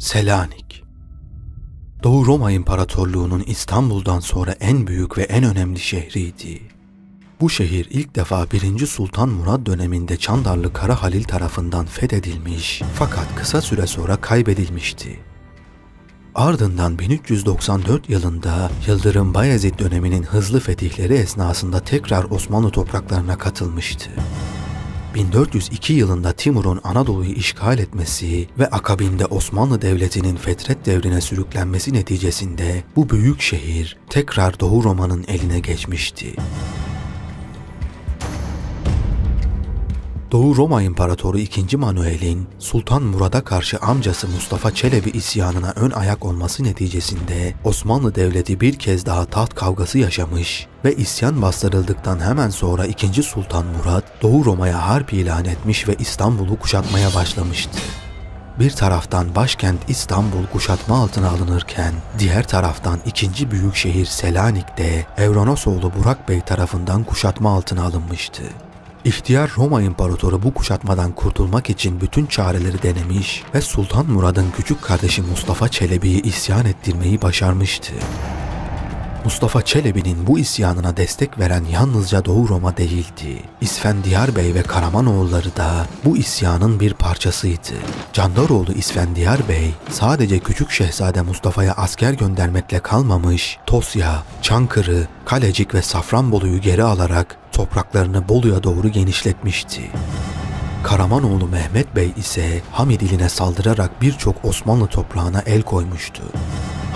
Selanik. Doğu Roma İmparatorluğu'nun İstanbul'dan sonra en büyük ve en önemli şehriydi. Bu şehir ilk defa 1. Sultan Murad döneminde Çandarlı Kara Halil tarafından fethedilmiş fakat kısa süre sonra kaybedilmişti. Ardından 1394 yılında Yıldırım Bayezid döneminin hızlı fetihleri esnasında tekrar Osmanlı topraklarına katılmıştı. 1402 yılında Timur'un Anadolu'yu işgal etmesi ve akabinde Osmanlı Devleti'nin Fetret devrine sürüklenmesi neticesinde bu büyük şehir tekrar Doğu Roma'nın eline geçmişti. Doğu Roma İmparatoru II. Manuel'in Sultan Murad'a karşı amcası Mustafa Çelebi isyanına ön ayak olması neticesinde Osmanlı Devleti bir kez daha taht kavgası yaşamış ve isyan bastırıldıktan hemen sonra II. Sultan Murad Doğu Roma'ya harp ilan etmiş ve İstanbul'u kuşatmaya başlamıştı. Bir taraftan başkent İstanbul kuşatma altına alınırken diğer taraftan ikinci büyük şehir Selanik'te Evronosoğlu Burak Bey tarafından kuşatma altına alınmıştı. İhtiyar Roma İmparatoru bu kuşatmadan kurtulmak için bütün çareleri denemiş ve Sultan Murad'ın küçük kardeşi Mustafa Çelebi'yi isyan ettirmeyi başarmıştı. Mustafa Çelebi'nin bu isyanına destek veren yalnızca Doğu Roma değildi. İsfendiyar Bey ve Karamanoğulları da bu isyanın bir parçasıydı. Candaroğlu İsfendiyar Bey sadece Küçük Şehzade Mustafa'ya asker göndermekle kalmamış, Tosya, Çankırı, Kalecik ve Safranbolu'yu geri alarak topraklarını Bolu'ya doğru genişletmişti. Karamanoğlu Mehmet Bey ise Hamid iline saldırarak birçok Osmanlı toprağına el koymuştu.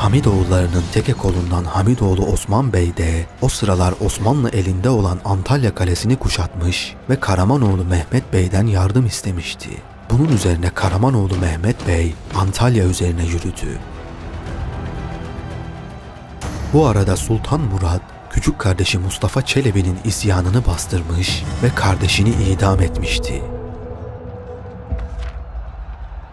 Hamidoğullarının teke kolundan Hamidoğlu Osman Bey de o sıralar Osmanlı elinde olan Antalya Kalesi'ni kuşatmış ve Karamanoğlu Mehmet Bey'den yardım istemişti. Bunun üzerine Karamanoğlu Mehmet Bey Antalya üzerine yürüdü. Bu arada Sultan Murad, küçük kardeşi Mustafa Çelebi'nin isyanını bastırmış ve kardeşini idam etmişti.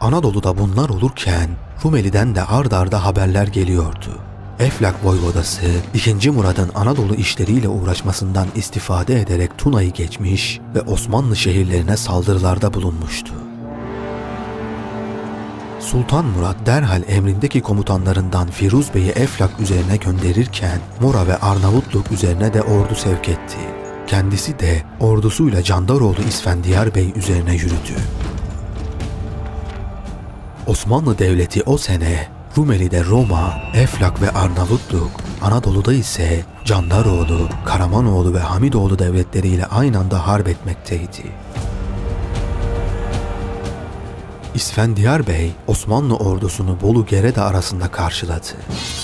Anadolu'da bunlar olurken Rumeli'den de ard arda haberler geliyordu. Eflak Voyvodası II. Murad'ın Anadolu işleriyle uğraşmasından istifade ederek Tuna'yı geçmiş ve Osmanlı şehirlerine saldırılarda bulunmuştu. Sultan Murad derhal emrindeki komutanlarından Firuz Bey'i Eflak üzerine gönderirken Mora ve Arnavutluk üzerine de ordu sevk etti. Kendisi de ordusuyla Candaroğlu İsfendiyar Bey üzerine yürüdü. Osmanlı Devleti o sene Rumeli'de Roma, Eflak ve Arnavutluk, Anadolu'da ise Candaroğlu, Karamanoğlu ve Hamidoğlu devletleriyle aynı anda harp etmekteydi. İsfendiyar Bey, Osmanlı ordusunu Bolu-Gerede arasında karşıladı.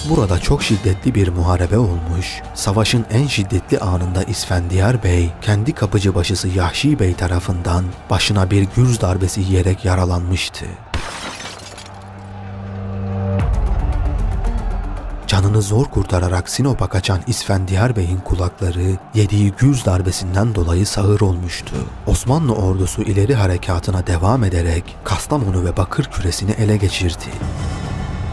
Burada çok şiddetli bir muharebe olmuş, savaşın en şiddetli anında İsfendiyar Bey, kendi kapıcıbaşısı Yahşi Bey tarafından başına bir gürz darbesi yiyerek yaralanmıştı. Canını zor kurtararak Sinop'a kaçan İsfendiyar Bey'in kulakları yediği gürz darbesinden dolayı sağır olmuştu. Osmanlı ordusu ileri harekatına devam ederek Kastamonu ve Bakırküresini ele geçirdi.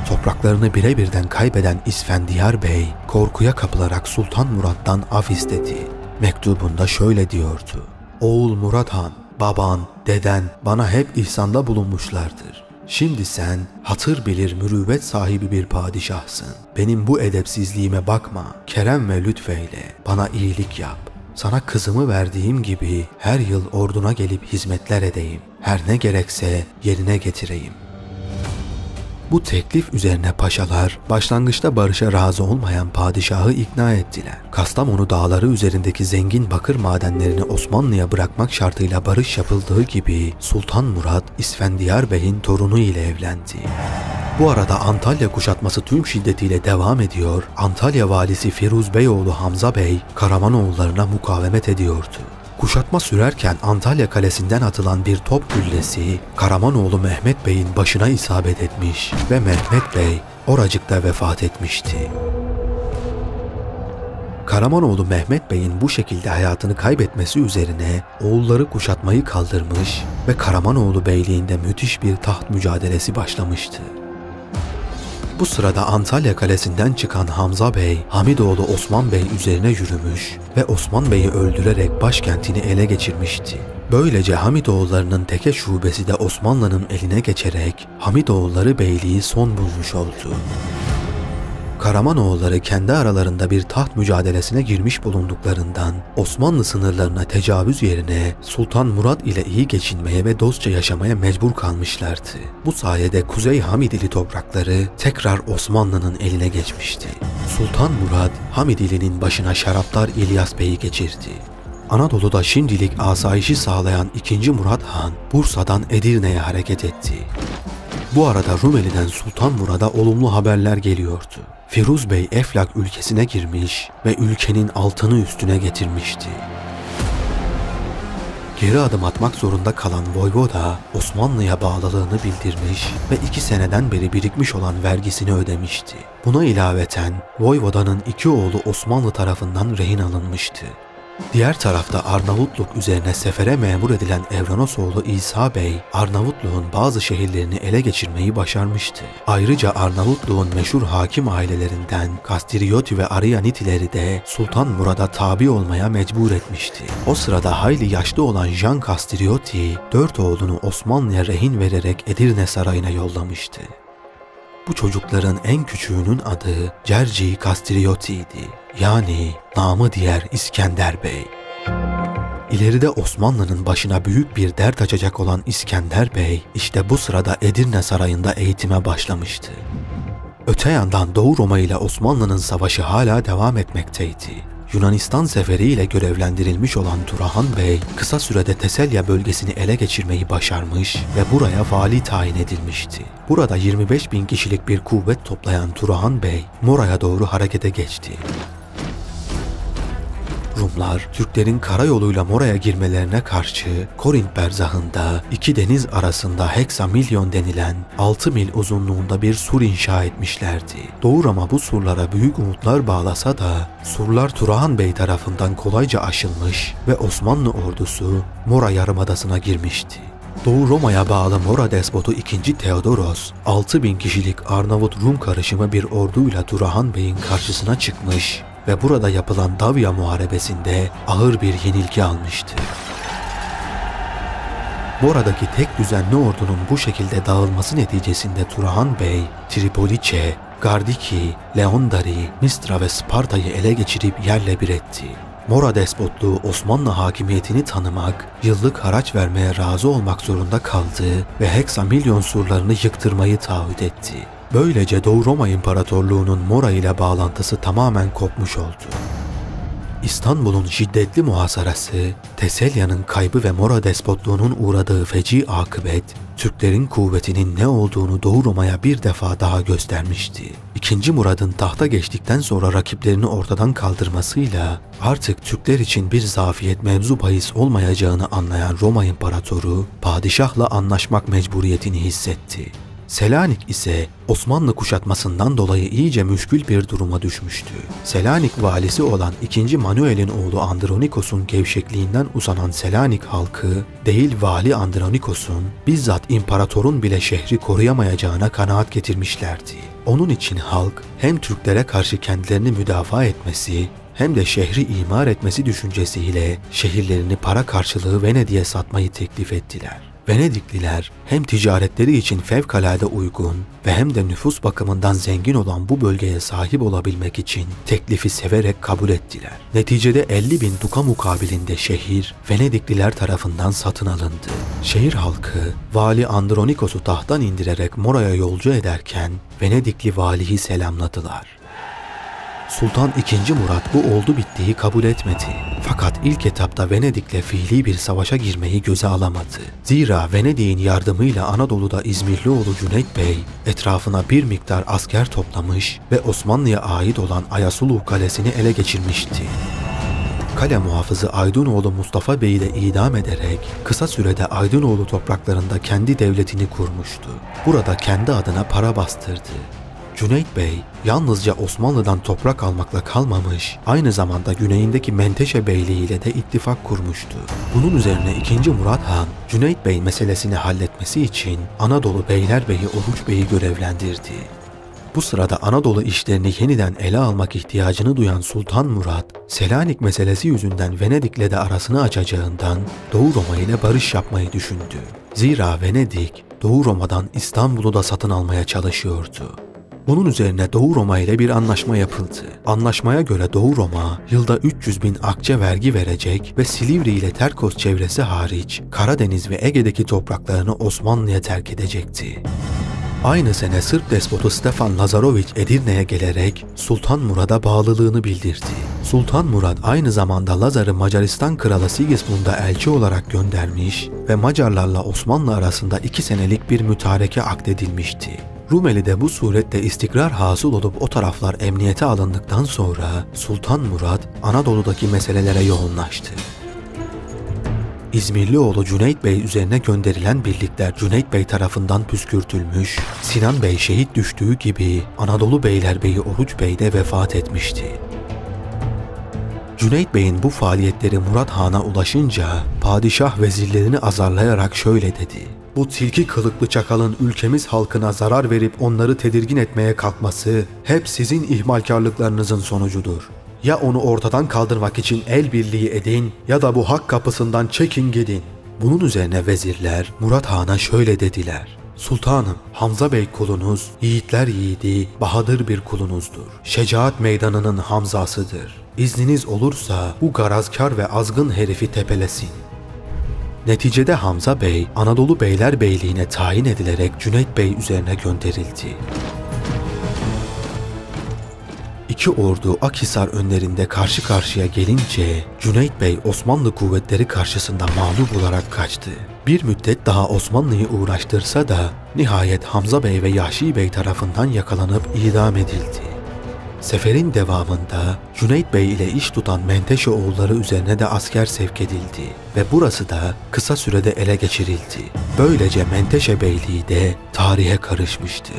Topraklarını birebirden kaybeden İsfendiyar Bey korkuya kapılarak Sultan Murad'dan af istedi. Mektubunda şöyle diyordu: "Oğul Murad Han, baban, deden bana hep ihsanda bulunmuşlardır. Şimdi sen hatır bilir mürüvvet sahibi bir padişahsın. Benim bu edepsizliğime bakma, kerem ve lütfeyle bana iyilik yap. Sana kızımı verdiğim gibi her yıl orduna gelip hizmetler edeyim. Her ne gerekse yerine getireyim." Bu teklif üzerine paşalar başlangıçta barışa razı olmayan padişahı ikna ettiler. Kastamonu dağları üzerindeki zengin bakır madenlerini Osmanlı'ya bırakmak şartıyla barış yapıldığı gibi Sultan Murad İsfendiyar Bey'in torunu ile evlendi. Bu arada Antalya kuşatması tüm şiddetiyle devam ediyor, Antalya valisi Firuz Beyoğlu Hamza Bey Karamanoğullarına mukavemet ediyordu. Kuşatma sürerken Antalya Kalesi'nden atılan bir top güllesi Karamanoğlu Mehmet Bey'in başına isabet etmiş ve Mehmet Bey oracıkta vefat etmişti. Karamanoğlu Mehmet Bey'in bu şekilde hayatını kaybetmesi üzerine oğulları kuşatmayı kaldırmış ve Karamanoğlu Beyliği'nde müthiş bir taht mücadelesi başlamıştı. Bu sırada Antalya Kalesi'nden çıkan Hamza Bey, Hamidoğlu Osman Bey üzerine yürümüş ve Osman Bey'i öldürerek başkentini ele geçirmişti. Böylece Hamidoğullarının teke şubesi de Osmanlı'nın eline geçerek Hamidoğulları Beyliği son bulmuş oldu. Karamanoğulları kendi aralarında bir taht mücadelesine girmiş bulunduklarından Osmanlı sınırlarına tecavüz yerine Sultan Murad ile iyi geçinmeye ve dostça yaşamaya mecbur kalmışlardı. Bu sayede Kuzey Hamidili toprakları tekrar Osmanlı'nın eline geçmişti. Sultan Murad, Hamidili'nin başına Şaraptar İlyas Bey'i geçirdi. Anadolu'da şimdilik asayişi sağlayan 2. Murat Han, Bursa'dan Edirne'ye hareket etti. Bu arada Rumeli'den Sultan Murad'a olumlu haberler geliyordu. Firuz Bey Eflak ülkesine girmiş ve ülkenin altını üstüne getirmişti. Geri adım atmak zorunda kalan Voyvoda, Osmanlı'ya bağlılığını bildirmiş ve 2 seneden beri birikmiş olan vergisini ödemişti. Buna ilaveten Voyvoda'nın 2 oğlu Osmanlı tarafından rehin alınmıştı. Diğer tarafta Arnavutluk üzerine sefere memur edilen Evranosoğlu İsa Bey, Arnavutluğun bazı şehirlerini ele geçirmeyi başarmıştı. Ayrıca Arnavutluğun meşhur hakim ailelerinden Kastrioti ve Arianitileri de Sultan Murad'a tabi olmaya mecbur etmişti. O sırada hayli yaşlı olan Jan Kastrioti, 4 oğlunu Osmanlı'ya rehin vererek Edirne Sarayı'na yollamıştı. Bu çocukların en küçüğünün adı Cerci Kastrioti'ydi. Yani namı diğer İskender Bey. İleride Osmanlı'nın başına büyük bir dert açacak olan İskender Bey, işte bu sırada Edirne Sarayı'nda eğitime başlamıştı. Öte yandan Doğu Roma ile Osmanlı'nın savaşı hala devam etmekteydi. Yunanistan seferiyle görevlendirilmiş olan Turahan Bey, kısa sürede Teselya bölgesini ele geçirmeyi başarmış ve buraya vali tayin edilmişti. Burada 25.000 kişilik bir kuvvet toplayan Turahan Bey, Mora'ya doğru harekete geçti. Rumlar, Türklerin karayoluyla Mora'ya girmelerine karşı Korint berzahında 2 deniz arasında Heksamilyon denilen 6 mil uzunluğunda bir sur inşa etmişlerdi. Doğu Roma bu surlara büyük umutlar bağlasa da surlar Turahan Bey tarafından kolayca aşılmış ve Osmanlı ordusu Mora Yarımadası'na girmişti. Doğu Roma'ya bağlı Mora despotu 2. Theodoros, 6.000 kişilik Arnavut-Rum karışımı bir orduyla Turahan Bey'in karşısına çıkmış ve burada yapılan Davya Muharebesi'nde ağır bir yenilgi almıştı. Mora'daki tek düzenli ordunun bu şekilde dağılması neticesinde Turahan Bey, Tripolice, Gardiki, Leondari, Mistra ve Sparta'yı ele geçirip yerle bir etti. Mora despotluğu Osmanlı hakimiyetini tanımak, yıllık haraç vermeye razı olmak zorunda kaldı ve Heksamilyon surlarını yıktırmayı taahhüt etti. Böylece Doğu Roma İmparatorluğu'nun Mora ile bağlantısı tamamen kopmuş oldu. İstanbul'un şiddetli muhasarası, Teselya'nın kaybı ve Mora despotluğunun uğradığı feci akıbet, Türklerin kuvvetinin ne olduğunu Doğu Roma'ya bir defa daha göstermişti. 2. Murad'ın tahta geçtikten sonra rakiplerini ortadan kaldırmasıyla artık Türkler için bir zafiyet mevzu bahis olmayacağını anlayan Roma İmparatoru, padişahla anlaşmak mecburiyetini hissetti. Selanik ise Osmanlı kuşatmasından dolayı iyice müşkül bir duruma düşmüştü. Selanik valisi olan 2. Manuel'in oğlu Andronikos'un gevşekliğinden usanan Selanik halkı, değil vali Andronikos'un, bizzat imparatorun bile şehri koruyamayacağına kanaat getirmişlerdi. Onun için halk hem Türklere karşı kendilerini müdafaa etmesi hem de şehri imar etmesi düşüncesiyle şehirlerini para karşılığı Venedik'e satmayı teklif ettiler. Venedikliler hem ticaretleri için fevkalade uygun ve hem de nüfus bakımından zengin olan bu bölgeye sahip olabilmek için teklifi severek kabul ettiler. Neticede 50.000 duka mukabilinde şehir Venedikliler tarafından satın alındı. Şehir halkı vali Andronikos'u tahttan indirerek Mora'ya yolcu ederken Venedikli valiyi selamladılar. Sultan II. Murat bu oldu bittiği kabul etmedi. Fakat ilk etapta Venedik'le fiili bir savaşa girmeyi göze alamadı. Zira Venedik'in yardımıyla Anadolu'da İzmirlioğlu Cüneyt Bey etrafına bir miktar asker toplamış ve Osmanlı'ya ait olan Ayasulu Kalesi'ni ele geçirmişti. Kale muhafızı Aydınoğlu Mustafa Bey'i de idam ederek kısa sürede Aydınoğlu topraklarında kendi devletini kurmuştu. Burada kendi adına para bastırdı. Cüneyt Bey yalnızca Osmanlı'dan toprak almakla kalmamış, aynı zamanda güneyindeki Menteşe Beyliği ile de ittifak kurmuştu. Bunun üzerine 2. Murat Han, Cüneyt Bey meselesini halletmesi için Anadolu Beylerbeyi Oruç Bey'i görevlendirdi. Bu sırada Anadolu işlerini yeniden ele almak ihtiyacını duyan Sultan Murat, Selanik meselesi yüzünden Venedik'le de arasını açacağından Doğu Roma ile barış yapmayı düşündü. Zira Venedik, Doğu Roma'dan İstanbul'u da satın almaya çalışıyordu. Bunun üzerine Doğu Roma ile bir anlaşma yapıldı. Anlaşmaya göre Doğu Roma yılda 300.000 akçe vergi verecek ve Silivri ile Terkos çevresi hariç Karadeniz ve Ege'deki topraklarını Osmanlı'ya terk edecekti. Aynı sene Sırp despotu Stefan Lazarović Edirne'ye gelerek Sultan Murad'a bağlılığını bildirdi. Sultan Murad aynı zamanda Lazar'ı Macaristan Kralı Sigismund'a elçi olarak göndermiş ve Macarlarla Osmanlı arasında 2 senelik bir mütareke akdedilmişti. Rumeli'de bu surette istikrar hasıl olup o taraflar emniyete alındıktan sonra Sultan Murad Anadolu'daki meselelere yoğunlaştı. İzmirlioğlu Cüneyt Bey üzerine gönderilen birlikler Cüneyt Bey tarafından püskürtülmüş, Sinan Bey şehit düştüğü gibi Anadolu Beylerbeyi Oruç Bey de vefat etmişti. Cüneyt Bey'in bu faaliyetleri Murat Han'a ulaşınca padişah vezirlerini azarlayarak şöyle dedi: "Bu tilki kılıklı çakalın ülkemiz halkına zarar verip onları tedirgin etmeye kalkması hep sizin ihmalkarlıklarınızın sonucudur. Ya onu ortadan kaldırmak için el birliği edin ya da bu hak kapısından çekin gidin." Bunun üzerine vezirler Murat Han'a şöyle dediler: "Sultanım, Hamza Bey kulunuz, yiğitler yiğidi, bahadır bir kulunuzdur. Şecaat meydanının Hamzasıdır. İzniniz olursa bu garazkar ve azgın herifi tepelesin." Neticede Hamza Bey, Anadolu Beylerbeyliğine tayin edilerek Cüneyt Bey üzerine gönderildi. İki ordu Akhisar önlerinde karşı karşıya gelince Cüneyt Bey Osmanlı kuvvetleri karşısında mağlup olarak kaçtı. Bir müddet daha Osmanlı'yı uğraştırsa da nihayet Hamza Bey ve Yahşi Bey tarafından yakalanıp idam edildi. Seferin devamında Cüneyt Bey ile iş tutan Menteşe oğulları üzerine de asker sevk edildi ve burası da kısa sürede ele geçirildi. Böylece Menteşe Beyliği de tarihe karışmıştı.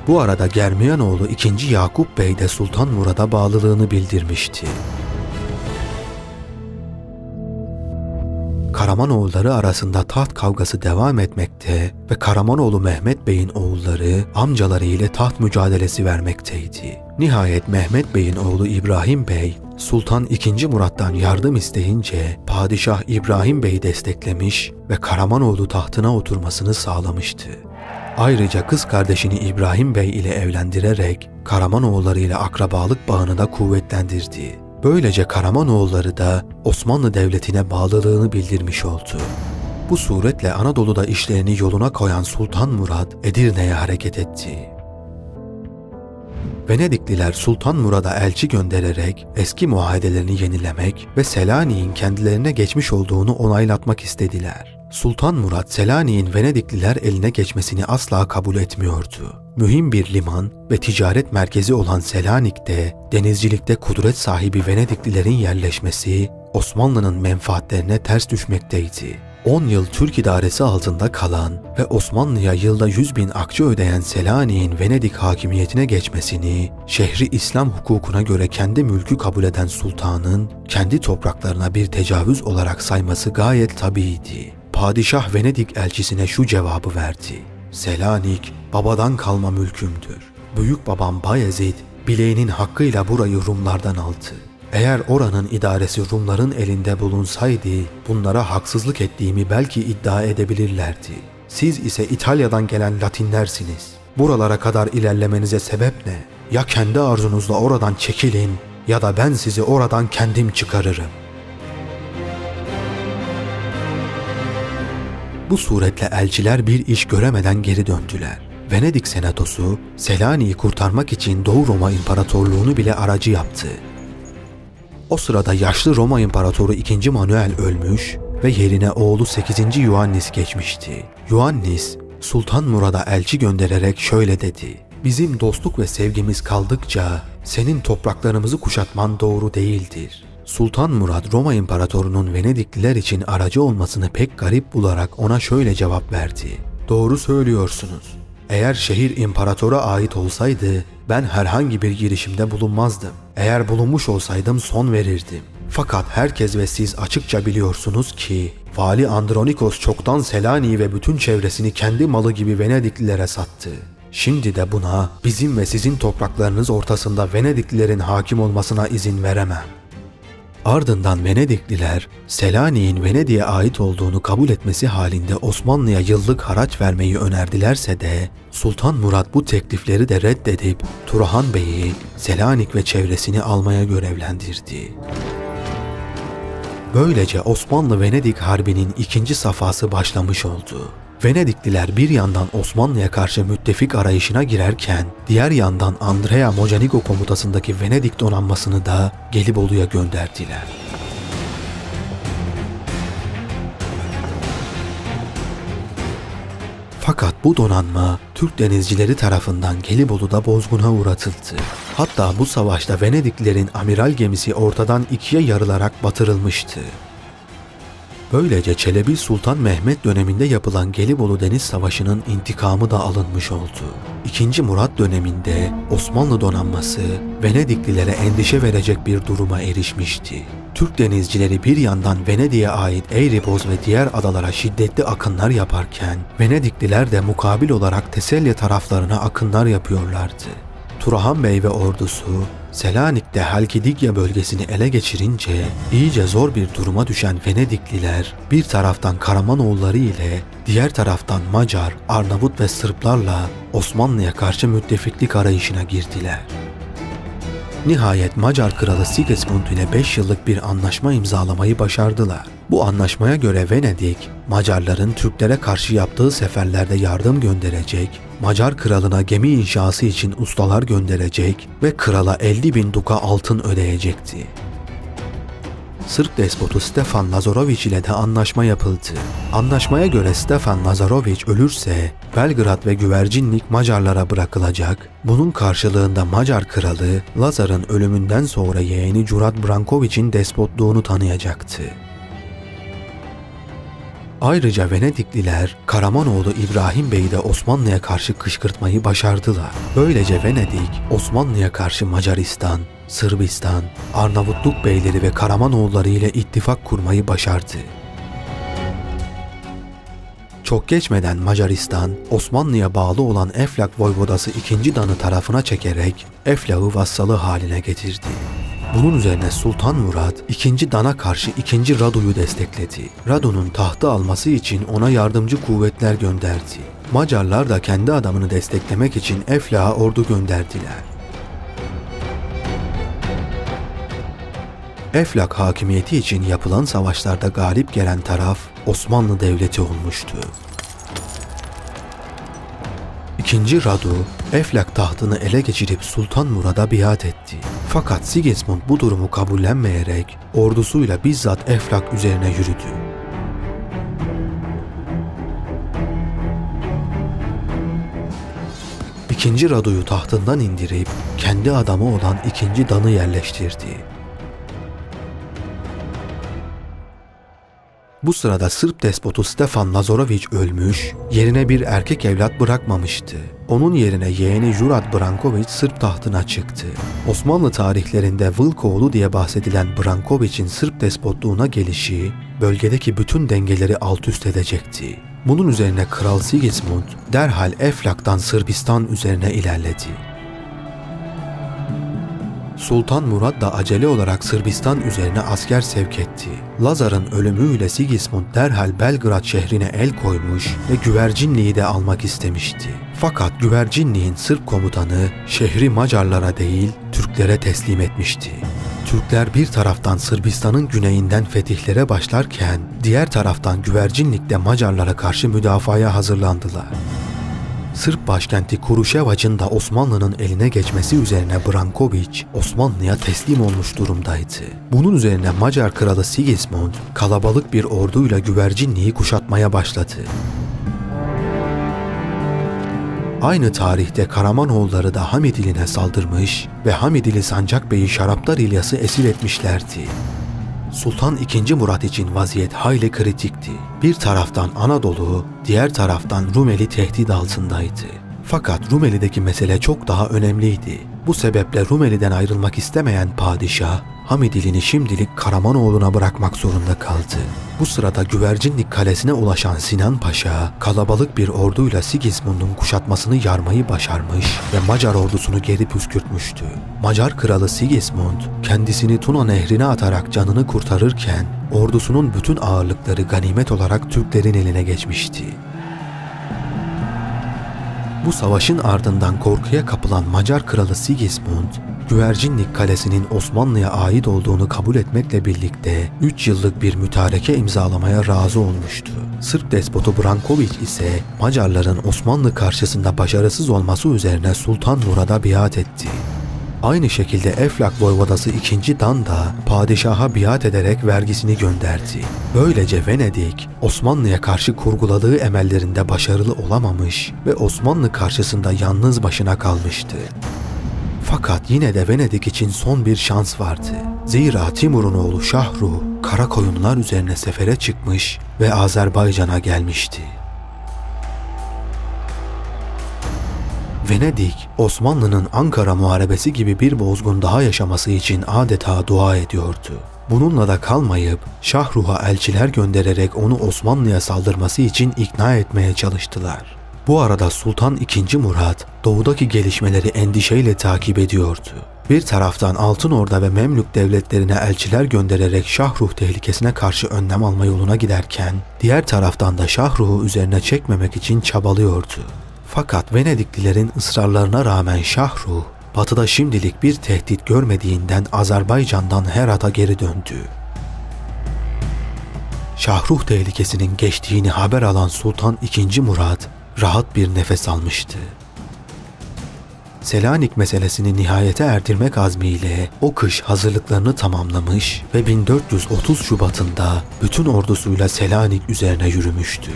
Bu arada Germiyanoğlu 2. Yakup Bey de Sultan Murad'a bağlılığını bildirmişti. Karamanoğulları arasında taht kavgası devam etmekte ve Karamanoğlu Mehmet Bey'in oğulları amcaları ile taht mücadelesi vermekteydi. Nihayet Mehmet Bey'in oğlu İbrahim Bey, Sultan II. Murat'tan yardım isteyince Padişah İbrahim Bey'i desteklemiş ve Karamanoğlu tahtına oturmasını sağlamıştı. Ayrıca kız kardeşini İbrahim Bey ile evlendirerek Karamanoğulları ile akrabalık bağını da kuvvetlendirdi. Böylece Karamanoğulları da Osmanlı Devleti'ne bağlılığını bildirmiş oldu. Bu suretle Anadolu'da işlerini yoluna koyan Sultan Murad Edirne'ye hareket etti. Venedikliler Sultan Murad'a elçi göndererek eski muahedelerini yenilemek ve Selanik'in kendilerine geçmiş olduğunu onaylatmak istediler. Sultan Murad, Selanik'in Venedikliler eline geçmesini asla kabul etmiyordu. Mühim bir liman ve ticaret merkezi olan Selanik'te denizcilikte kudret sahibi Venediklilerin yerleşmesi Osmanlı'nın menfaatlerine ters düşmekteydi. 10 yıl Türk idaresi altında kalan ve Osmanlı'ya yılda 100.000 akçe ödeyen Selanik'in Venedik hakimiyetine geçmesini şehri İslam hukukuna göre kendi mülkü kabul eden sultanın kendi topraklarına bir tecavüz olarak sayması gayet tabiiydi. Padişah Venedik elçisine şu cevabı verdi: "Selanik babadan kalma mülkümdür. Büyük babam Bayezid bileğinin hakkıyla burayı Rumlardan aldı. Eğer oranın idaresi Rumların elinde bulunsaydı bunlara haksızlık ettiğimi belki iddia edebilirlerdi. Siz ise İtalya'dan gelen Latinlersiniz. Buralara kadar ilerlemenize sebep ne? Ya kendi arzunuzla oradan çekilin ya da ben sizi oradan kendim çıkarırım." Bu suretle elçiler bir iş göremeden geri döndüler. Venedik senatosu Selanik'i kurtarmak için Doğu Roma İmparatorluğunu bile aracı yaptı. O sırada yaşlı Roma İmparatoru II. Manuel ölmüş ve yerine oğlu 8. Ioannis geçmişti. Ioannis, Sultan Murad'a elçi göndererek şöyle dedi: "Bizim dostluk ve sevgimiz kaldıkça senin topraklarımızı kuşatman doğru değildir." Sultan Murad, Roma İmparatorunun Venedikliler için aracı olmasını pek garip bularak ona şöyle cevap verdi: "Doğru söylüyorsunuz. Eğer şehir imparatora ait olsaydı ben herhangi bir girişimde bulunmazdım. Eğer bulunmuş olsaydım son verirdim. Fakat herkes ve siz açıkça biliyorsunuz ki Vali Andronikos çoktan Selanik'i ve bütün çevresini kendi malı gibi Venediklilere sattı. Şimdi de buna bizim ve sizin topraklarınız ortasında Venediklilerin hakim olmasına izin veremem. Ardından Venedikliler, Selanik'in Venedik'e ait olduğunu kabul etmesi halinde Osmanlı'ya yıllık haraç vermeyi önerdilerse de Sultan Murat bu teklifleri de reddedip Turhan Bey'i Selanik ve çevresini almaya görevlendirdi. Böylece Osmanlı-Venedik Harbi'nin ikinci safhası başlamış oldu. Venedikliler bir yandan Osmanlı'ya karşı müttefik arayışına girerken, diğer yandan Andrea Mocenigo komutasındaki Venedik donanmasını da Gelibolu'ya gönderdiler. Fakat bu donanma Türk denizcileri tarafından Gelibolu'da bozguna uğratıldı. Hatta bu savaşta Venediklilerin amiral gemisi ortadan ikiye yarılarak batırılmıştı. Böylece Çelebi Sultan Mehmet döneminde yapılan Gelibolu Deniz Savaşı'nın intikamı da alınmış oldu. II. Murat döneminde Osmanlı donanması Venediklilere endişe verecek bir duruma erişmişti. Türk denizcileri bir yandan Venedik'e ait Eğriboz ve diğer adalara şiddetli akınlar yaparken, Venedikliler de mukabil olarak Teselya taraflarına akınlar yapıyorlardı. Turhan Bey ve ordusu Selanik'te Halkidikya bölgesini ele geçirince iyice zor bir duruma düşen Venedikliler bir taraftan Karamanoğulları ile diğer taraftan Macar, Arnavut ve Sırplarla Osmanlı'ya karşı müttefiklik arayışına girdiler. Nihayet Macar kralı Sigismund ile 5 yıllık bir anlaşma imzalamayı başardılar. Bu anlaşmaya göre Venedik, Macarların Türklere karşı yaptığı seferlerde yardım gönderecek, Macar kralına gemi inşası için ustalar gönderecek ve krala 50.000 duka altın ödeyecekti. Sırp despotu Stefan Lazarović ile de anlaşma yapıldı. Anlaşmaya göre Stefan Lazarović ölürse Belgrad ve Güvercinlik Macarlara bırakılacak. Bunun karşılığında Macar kralı Lazar'ın ölümünden sonra yeğeni Đurađ Branković'in despotluğunu tanıyacaktı. Ayrıca Venedikliler Karamanoğlu İbrahim Bey'i de Osmanlı'ya karşı kışkırtmayı başardılar. Böylece Venedik, Osmanlı'ya karşı Macaristan, Sırbistan, Arnavutluk beyleri ve Karamanoğulları ile ittifak kurmayı başardı. Çok geçmeden Macaristan, Osmanlı'ya bağlı olan Eflak Voyvodası II. Dan'ı tarafına çekerek Eflak'ı vassalı haline getirdi. Bunun üzerine Sultan Murat II. Dan'a karşı II. Radu'yu destekledi. Radu'nun tahtı alması için ona yardımcı kuvvetler gönderdi. Macarlar da kendi adamını desteklemek için Eflak'a ordu gönderdiler. Eflak hakimiyeti için yapılan savaşlarda galip gelen taraf Osmanlı Devleti olmuştu. II. Radu, Eflak tahtını ele geçirip Sultan Murad'a biat etti. Fakat Sigismund bu durumu kabullenmeyerek ordusuyla bizzat Eflak üzerine yürüdü. II. Radu'yu tahtından indirip kendi adamı olan II. Dan'ı yerleştirdi. Bu sırada Sırp despotu Stefan Lazarović ölmüş, yerine bir erkek evlat bırakmamıştı. Onun yerine yeğeni Đurađ Branković Sırp tahtına çıktı. Osmanlı tarihlerinde Vılkoğlu diye bahsedilen Branković'in Sırp despotluğuna gelişi, bölgedeki bütün dengeleri alt üst edecekti. Bunun üzerine Kral Sigismund derhal Eflak'tan Sırbistan üzerine ilerledi. Sultan Murat da acele olarak Sırbistan üzerine asker sevk etti. Lazar'ın ölümüyle Sigismund derhal Belgrad şehrine el koymuş ve Güvercinliği de almak istemişti. Fakat Güvercinliğin Sırp komutanı şehri Macarlara değil Türklere teslim etmişti. Türkler bir taraftan Sırbistan'ın güneyinden fetihlere başlarken diğer taraftan Güvercinlik'te Macarlara karşı müdafaya hazırlandılar. Sırp başkenti Kuruşevac'ın da Osmanlı'nın eline geçmesi üzerine Branković Osmanlı'ya teslim olmuş durumdaydı. Bunun üzerine Macar kralı Sigismund kalabalık bir orduyla Güvercinliği kuşatmaya başladı. Aynı tarihte Karamanoğulları da Hamidili'ne saldırmış ve Hamidili Sancak Bey'i Şaraptar İlyas'ı esir etmişlerdi. Sultan II. Murat için vaziyet hayli kritikti. Bir taraftan Anadolu, diğer taraftan Rumeli tehdit altındaydı. Fakat Rumeli'deki mesele çok daha önemliydi. Bu sebeple Rumeli'den ayrılmak istemeyen padişah, Hamidilini şimdilik Karamanoğlu'na bırakmak zorunda kaldı. Bu sırada Güvercinlik Kalesi'ne ulaşan Sinan Paşa, kalabalık bir orduyla Sigismund'un kuşatmasını yarmayı başarmış ve Macar ordusunu geri püskürtmüştü. Macar kralı Sigismund, kendisini Tuna Nehri'ne atarak canını kurtarırken, ordusunun bütün ağırlıkları ganimet olarak Türklerin eline geçmişti. Bu savaşın ardından korkuya kapılan Macar kralı Sigismund, Güvercinlik Kalesi'nin Osmanlı'ya ait olduğunu kabul etmekle birlikte 3 yıllık bir mütareke imzalamaya razı olmuştu. Sırp despotu Branković ise Macarların Osmanlı karşısında başarısız olması üzerine Sultan Murad'a biat etti. Aynı şekilde Eflak Voyvodası II. Dan da padişaha biat ederek vergisini gönderdi. Böylece Venedik, Osmanlı'ya karşı kurguladığı emellerinde başarılı olamamış ve Osmanlı karşısında yalnız başına kalmıştı. Fakat yine de Venedik için son bir şans vardı. Zira Timur'un oğlu Şahruh, Karakoyunlar üzerine sefere çıkmış ve Azerbaycan'a gelmişti. Venedik, Osmanlı'nın Ankara Muharebesi gibi bir bozgun daha yaşaması için adeta dua ediyordu. Bununla da kalmayıp Şahruh'a elçiler göndererek onu Osmanlı'ya saldırması için ikna etmeye çalıştılar. Bu arada Sultan II. Murat, doğudaki gelişmeleri endişeyle takip ediyordu. Bir taraftan Altınorda ve Memlük devletlerine elçiler göndererek Şahruh tehlikesine karşı önlem alma yoluna giderken, diğer taraftan da Şahruh'u üzerine çekmemek için çabalıyordu. Fakat Venediklilerin ısrarlarına rağmen Şahruh, batıda şimdilik bir tehdit görmediğinden Azerbaycan'dan Herat'a geri döndü. Şahruh tehlikesinin geçtiğini haber alan Sultan II. Murat, rahat bir nefes almıştı. Selanik meselesini nihayete erdirmek azmiyle o kış hazırlıklarını tamamlamış ve 1430 Şubat'ında bütün ordusuyla Selanik üzerine yürümüştü.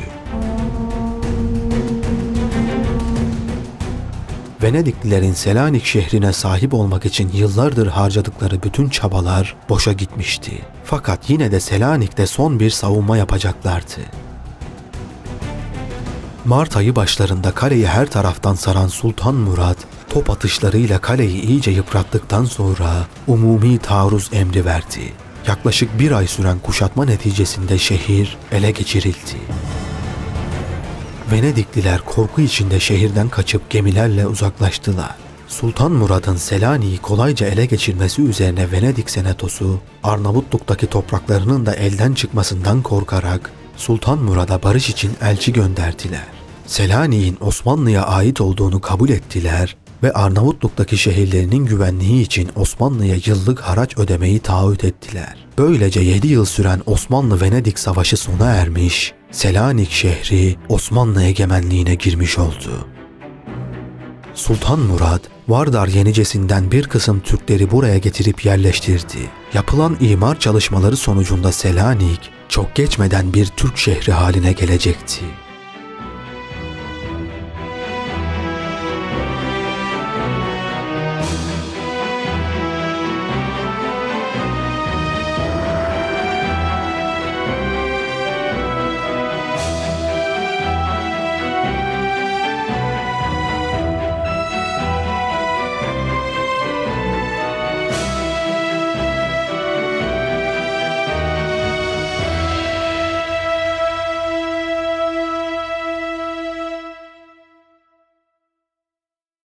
Venediklilerin Selanik şehrine sahip olmak için yıllardır harcadıkları bütün çabalar boşa gitmişti. Fakat yine de Selanik'te son bir savunma yapacaklardı. Mart ayı başlarında kaleyi her taraftan saran Sultan Murat, top atışlarıyla kaleyi iyice yıprattıktan sonra umumi taarruz emri verdi. Yaklaşık bir ay süren kuşatma neticesinde şehir ele geçirildi. Venedikliler korku içinde şehirden kaçıp gemilerle uzaklaştılar. Sultan Murad'ın Selanik'i kolayca ele geçirmesi üzerine Venedik senatosu, Arnavutluk'taki topraklarının da elden çıkmasından korkarak Sultan Murad'a barış için elçi gönderdiler. Selanik'in Osmanlı'ya ait olduğunu kabul ettiler ve Arnavutluk'taki şehirlerinin güvenliği için Osmanlı'ya yıllık haraç ödemeyi taahhüt ettiler. Böylece 7 yıl süren Osmanlı-Venedik Savaşı sona ermiş, Selanik şehri Osmanlı egemenliğine girmiş oldu. Sultan Murad, Vardar yenicesinden bir kısım Türkleri buraya getirip yerleştirdi. Yapılan imar çalışmaları sonucunda Selanik, çok geçmeden bir Türk şehri haline gelecekti.